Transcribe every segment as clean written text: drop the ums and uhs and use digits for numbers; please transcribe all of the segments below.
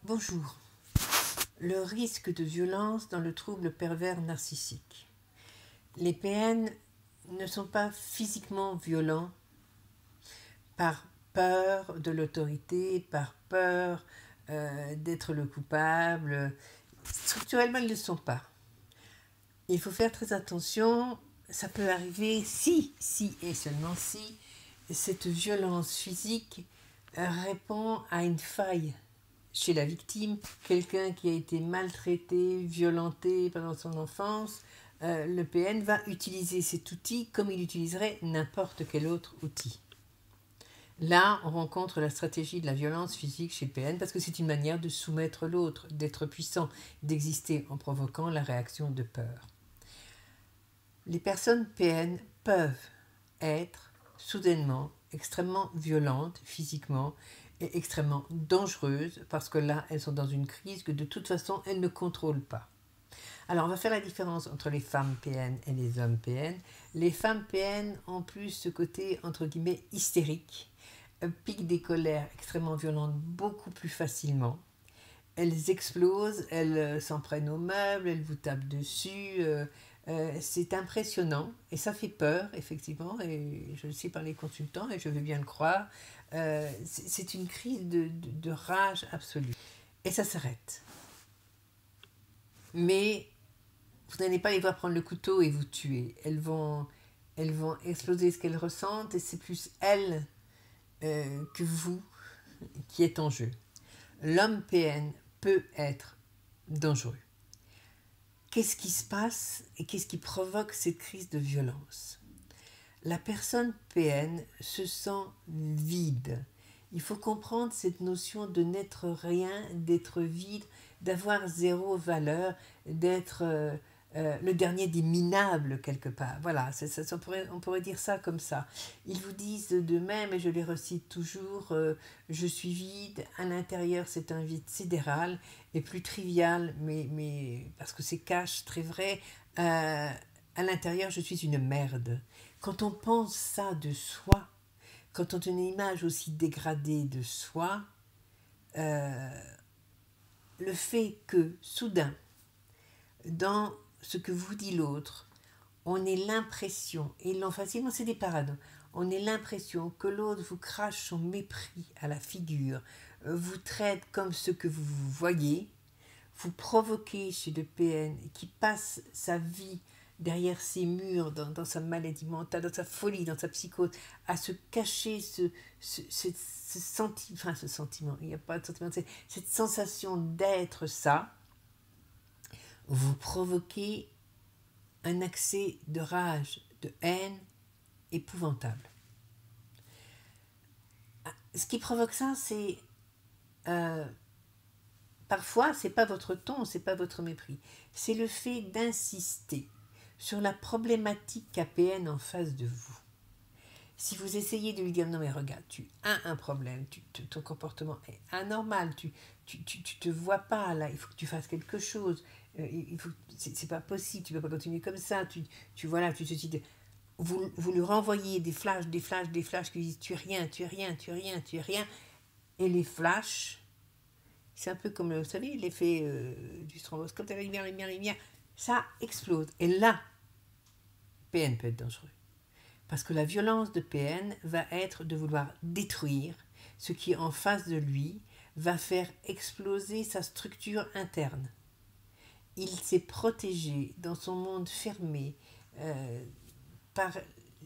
Bonjour. Le risque de violence dans le trouble pervers narcissique. Les PN ne sont pas physiquement violents par peur de l'autorité, par peur d'être le coupable. Structurellement, ils ne le sont pas. Il faut faire très attention. Ça peut arriver si et seulement si cette violence physique répond à une faille chez la victime, quelqu'un qui a été maltraité, violenté pendant son enfance. Le PN va utiliser cet outil comme il utiliserait n'importe quel autre outil. Là, on rencontre la stratégie de la violence physique chez le PN parce que c'est une manière de soumettre l'autre, d'être puissant, d'exister en provoquant la réaction de peur. Les personnes PN peuvent être soudainement extrêmement violentes physiquement et extrêmement dangereuses parce que là, elles sont dans une crise que de toute façon, elles ne contrôlent pas. Alors, on va faire la différence entre les femmes PN et les hommes PN. Les femmes PN ont plus ce côté, entre guillemets, hystérique, piquent des colères extrêmement violentes beaucoup plus facilement. Elles explosent, elles s'en prennent aux meubles, elles vous tapent dessus. C'est impressionnant et ça fait peur, effectivement, et je le sais par les consultants et je veux bien le croire. C'est une crise de rage absolue. Et ça s'arrête. Mais vous n'allez pas les voir prendre le couteau et vous tuer. Elles vont exploser ce qu'elles ressentent et c'est plus elles que vous qui êtes en jeu. L'homme PN peut être dangereux. Qu'est-ce qui se passe et qu'est-ce qui provoque cette crise de violence? La personne PN se sent vide. Il faut comprendre cette notion de n'être rien, d'être vide, d'avoir zéro valeur, d'être le dernier des minables quelque part. Voilà, on pourrait dire ça comme ça. Ils vous disent d'eux-mêmes, et je les recite toujours, je suis vide, à l'intérieur c'est un vide sidéral, et plus trivial, mais parce que c'est cash, très vrai, à l'intérieur je suis une merde. Quand on pense ça de soi, quand on a une image aussi dégradée de soi, le fait que, soudain, dans ce que vous dit l'autre, on ait l'impression, et facilement c'est des parades, on ait l'impression que l'autre vous crache son mépris à la figure, vous traite comme ce que vous voyez, vous provoquez chez le PN qui passe sa vie derrière ses murs, dans sa maladie mentale, dans sa folie, dans sa psychose, à se cacher ce sentiment, il n'y a pas de sentiment, cette sensation d'être ça, vous provoquez un accès de rage, de haine épouvantable. Ce qui provoque ça, c'est parfois, c'est pas votre ton, c'est pas votre mépris, c'est le fait d'insister sur la problématique APN en face de vous. Si vous essayez de lui dire non mais regarde, tu as un problème, ton comportement est anormal, tu te vois pas là, il faut que tu fasses quelque chose, c'est pas possible, tu peux pas continuer comme ça, vous lui renvoyez des flashs qui disent tu es rien, et les flashs, c'est un peu comme, vous savez, l'effet du stroboscope, la lumière, ça explose. Et là, PN peut être dangereux. Parce que la violence de PN va être de vouloir détruire ce qui est en face de lui, va faire exploser sa structure interne. Il s'est protégé dans son monde fermé par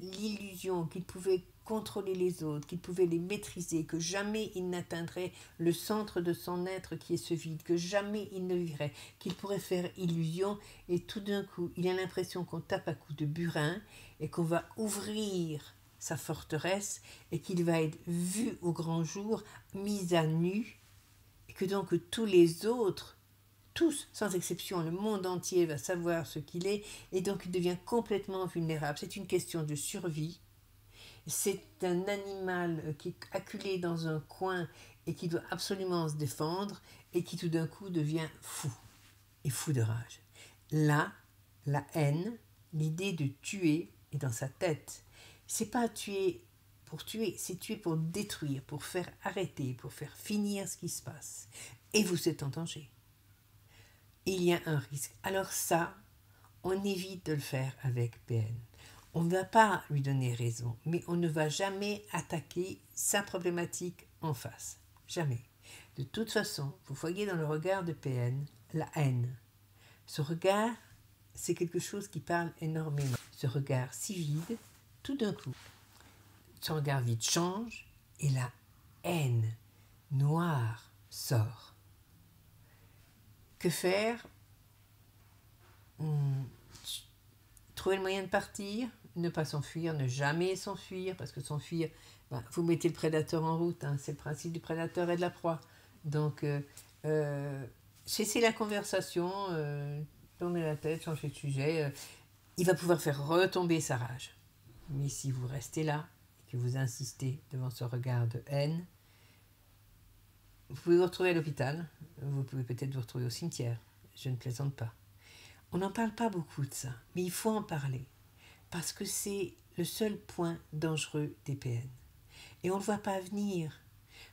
l'illusion qu'il pouvait contrôler les autres, qu'il pouvait les maîtriser, que jamais il n'atteindrait le centre de son être qui est ce vide, que jamais il ne vivrait, qu'il pourrait faire illusion, et tout d'un coup, il a l'impression qu'on tape à coups de burin et qu'on va ouvrir sa forteresse et qu'il va être vu au grand jour, mis à nu, et que donc tous les autres, tous, sans exception, le monde entier va savoir ce qu'il est, et donc il devient complètement vulnérable. C'est une question de survie. C'est un animal qui est acculé dans un coin et qui doit absolument se défendre et qui tout d'un coup devient fou, et fou de rage. Là, la haine, l'idée de tuer est dans sa tête. C'est pas tuer pour tuer, c'est tuer pour détruire, pour faire arrêter, pour faire finir ce qui se passe. Et vous êtes en danger. Il y a un risque. Alors ça, on évite de le faire avec PN. On ne va pas lui donner raison, mais on ne va jamais attaquer sa problématique en face. Jamais. De toute façon, vous voyez dans le regard de PN la haine. Ce regard, c'est quelque chose qui parle énormément. Ce regard si vide, tout d'un coup, son regard vide change et la haine noire sort. Que faire? Trouver le moyen de partir, ne pas s'enfuir, ne jamais s'enfuir, parce que s'enfuir, vous mettez le prédateur en route, c'est le principe du prédateur et de la proie. Donc, cessez la conversation, tournez la tête, changez de sujet, il va pouvoir faire retomber sa rage. Mais si vous restez là, et que vous insistez devant ce regard de haine, vous pouvez vous retrouver à l'hôpital, vous pouvez peut-être vous retrouver au cimetière, je ne plaisante pas. On n'en parle pas beaucoup de ça, mais il faut en parler, parce que c'est le seul point dangereux des PN. Et on ne le voit pas venir,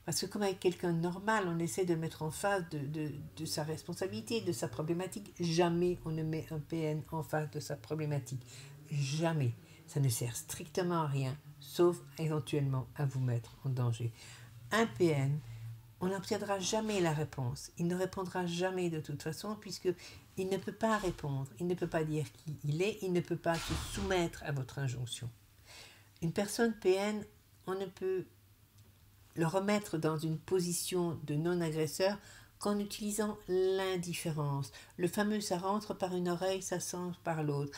parce que comme avec quelqu'un de normal, on essaie de le mettre en face de sa responsabilité, de sa problématique. Jamais on ne met un PN en face de sa problématique. Jamais. Ça ne sert strictement à rien, sauf éventuellement à vous mettre en danger. Un PN, on n'obtiendra jamais la réponse. Il ne répondra jamais de toute façon, puisqu'il ne peut pas répondre, il ne peut pas dire qui il est, il ne peut pas se soumettre à votre injonction. Une personne PN, on ne peut le remettre dans une position de non-agresseur qu'en utilisant l'indifférence. Le fameux « ça rentre par une oreille, ça sort par l'autre ».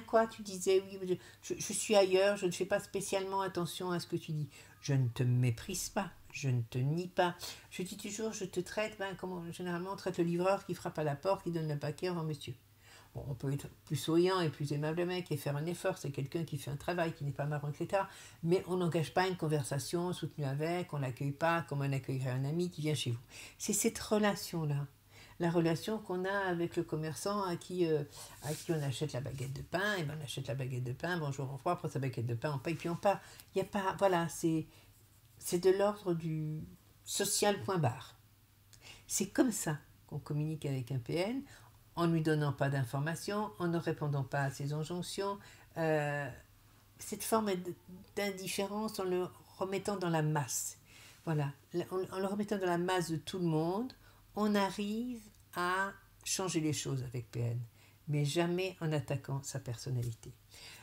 Quoi, tu disais, oui, je suis ailleurs, je ne fais pas spécialement attention à ce que tu dis. Je ne te méprise pas, je ne te nie pas. Je dis toujours, je te traite, comme généralement on traite le livreur qui frappe à la porte, qui donne le paquet avant monsieur. Bon, on peut être plus souriant et plus aimable le mec et faire un effort, c'est quelqu'un qui fait un travail, qui n'est pas marrant, etc. Mais on n'engage pas une conversation soutenue avec, on ne l'accueille pas comme on accueillerait un ami qui vient chez vous. C'est cette relation-là, la relation qu'on a avec le commerçant à qui on achète la baguette de pain, et on achète la baguette de pain, bonjour, au revoir, on prend sa baguette de pain, on paye, puis on part. Il n'y a pas, voilà, c'est de l'ordre du social point barre. C'est comme ça qu'on communique avec un PN, en ne lui donnant pas d'informations, en ne répondant pas à ses injonctions, cette forme d'indifférence en le remettant dans la masse. Voilà, en le remettant dans la masse de tout le monde, on arrive à changer les choses avec PN, mais jamais en attaquant sa personnalité.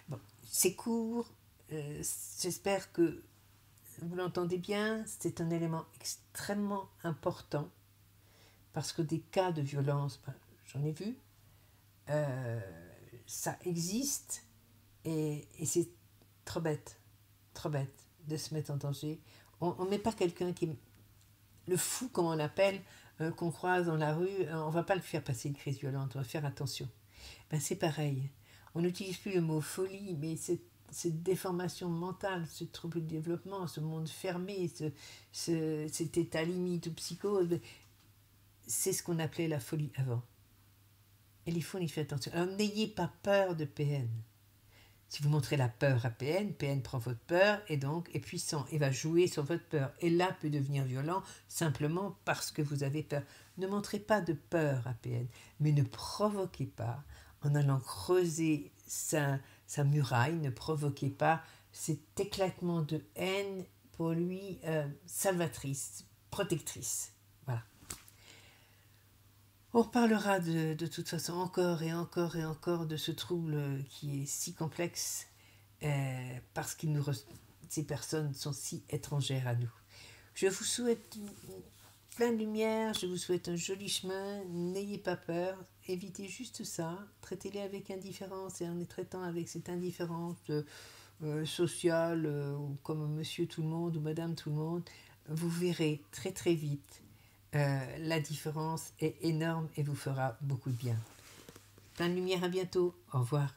Bon, c'est court, j'espère que vous l'entendez bien, c'est un élément extrêmement important, parce que des cas de violence, j'en ai vu, ça existe et c'est trop bête de se mettre en danger. On ne met pas quelqu'un qui est le fou, comme on l'appelle, qu'on croise dans la rue, on ne va pas le faire passer une crise violente, on va faire attention. C'est pareil, on n'utilise plus le mot folie, mais cette déformation mentale, ce trouble de développement, ce monde fermé, cet état limite ou psychose, c'est ce qu'on appelait la folie avant. Et il faut y faire attention. Alors n'ayez pas peur de PN. Si vous montrez la peur à PN, PN prend votre peur et donc est puissant et va jouer sur votre peur. Et là peut devenir violent simplement parce que vous avez peur. Ne montrez pas de peur à PN, mais ne provoquez pas en allant creuser sa muraille, ne provoquez pas cet éclatement de haine pour lui salvatrice, protectrice. Voilà. On reparlera de toute façon encore et encore et encore de ce trouble qui est si complexe parce que ces personnes sont si étrangères à nous. Je vous souhaite plein de lumière, je vous souhaite un joli chemin, n'ayez pas peur, évitez juste ça, traitez-les avec indifférence et en les traitant avec cette indifférence sociale comme monsieur tout le monde ou madame tout le monde, vous verrez très très vite la différence est énorme et vous fera beaucoup de bien. Plein de lumière, à bientôt. Au revoir.